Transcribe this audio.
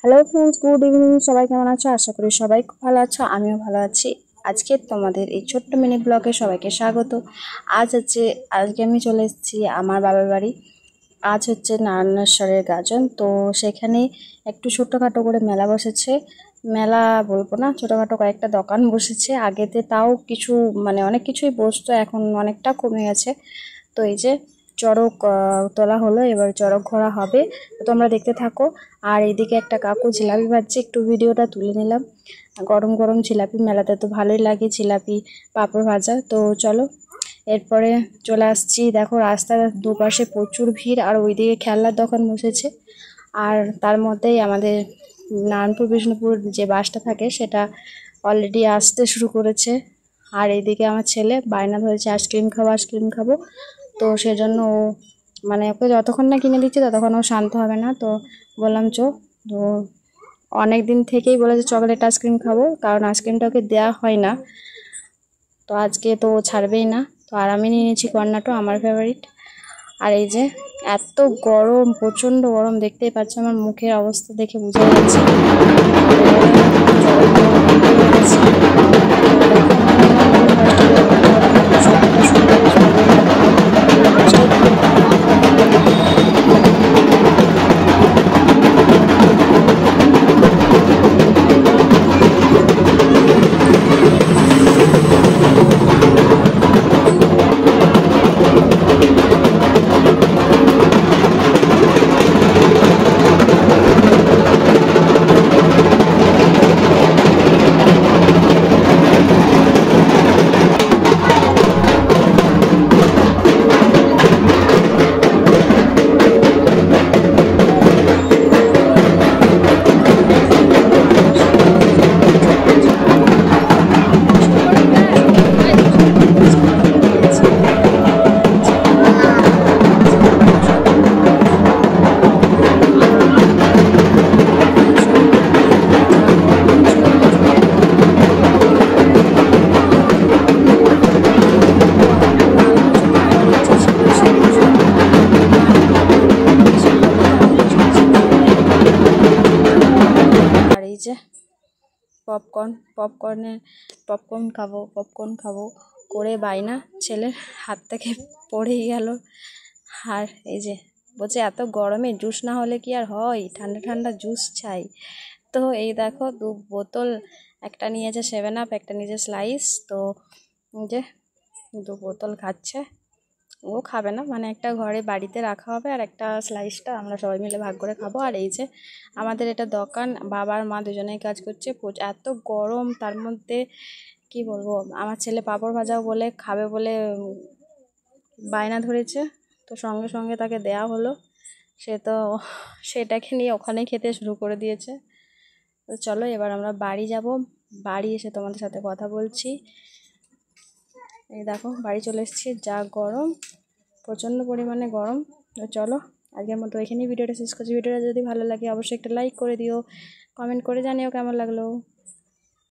Hello friends, good evening. সবাই কেমন আছো? আশা করি সবাই খুব ভালো আছো, আমিও ভালো আছি। আজকে তোমাদের এই ছোট্ট মিনি ব্লগে সবাইকে স্বাগত। আজকে আমি চলে এসেছি আমার বাবার বাড়ি। আজ হচ্ছে নারায়ণেশ্বরের গাজন, তো সেখানে একটু ছোট্টখাটো করে মেলা বসেছে। মেলা বলবো না, ছোটখাটো কয়েকটা দোকান বসেছে। আগেতে তাও কিছু অনেক কিছুই বসতো, এখন অনেকটা কমে গেছে। তো এই যে চড়ক তোলা হলো, এবার চড়ক ঘোরা হবে, তো তোমরা দেখতে থাকো। আর এদিকে একটা কাকু জিলাপি ভাজছে, একটু ভিডিওটা তুলে নিলাম। গরম গরম জিলাপি, মেলাতে তো ভালোই লাগে জিলাপি পাঁপড় ভাজা। তো চলো, এরপরে চলে আসছি। দেখো রাস্তার দুপাশে প্রচুর ভিড়, আর ওইদিকে খেলনার দোকান বসেছে। আর তার মধ্যেই আমাদের নারায়ণপুর বিষ্ণুপুর যে বাসটা থাকে সেটা অলরেডি আসতে শুরু করেছে। আর এইদিকে আমার ছেলে বায়না ধরেছে আইসক্রিম খাবো আইসক্রিম খাবো। তো সেজন্য ও ওকে যতক্ষণ না কিনে দিচ্ছে ততক্ষণ ও শান্ত হবে না। তো বললাম চো। তো অনেক দিন থেকেই বলেছে চকলেট আইসক্রিম খাবো, কারণ আইসক্রিমটা ওকে দেওয়া হয় না। তো আজকে তো ও ছাড়বেই না। তো আর আমি নিয়ে নিয়েছি কর্নাটো, আমার ফেভারিট। আর এই যে এত গরম, প্রচণ্ড গরম, দেখতেই পাচ্ছ আমার মুখের অবস্থা দেখে বুঝে যাচ্ছে। পপকর্ন খাবো করে বাইনা ছেলের হাত থেকে পড়েই গেল। আর এই যে বলছে এত গরমে জুস না হলে কি আর হয়, ঠান্ডা ঠান্ডা জুস চাই। তো এই দেখো 2 বোতল, একটা নিয়েছে 7 আপ, একটা নিয়েছে স্লাইস। তো যে 2 বোতল খাচ্ছে। ও খাবে না, একটা ঘরে বাড়িতে রাখা হবে, আর একটা স্লাইসটা আমরা সবাই মিলে ভাগ করে খাবো। আর এই যে আমাদের এটা দোকান, বাবার মা দুজনেই কাজ করছে। এত গরম, তার মধ্যে কি বলবো, আমার ছেলে পাঁপড় ভাজাও বলে খাবে বলে বায়না ধরেছে। তো সঙ্গে সঙ্গে তাকে দেয়া হলো, সে তো সেটাকে নিয়ে ওখানেই খেতে শুরু করে দিয়েছে। তো চলো এবার আমরা বাড়ি যাব, বাড়ি এসে তোমাদের সাথে কথা বলছি। এই দেখো বাড়ি চলে এসেছি, যা গরম, প্রচণ্ড পরিমাণে গরম। তো চলো আজকের মতো এখানেই ভিডিওটা শেষ করছি। ভিডিওটা যদি ভালো লাগে অবশ্যই একটা লাইক করে দিও, কমেন্ট করে জানিও কেমন লাগলো।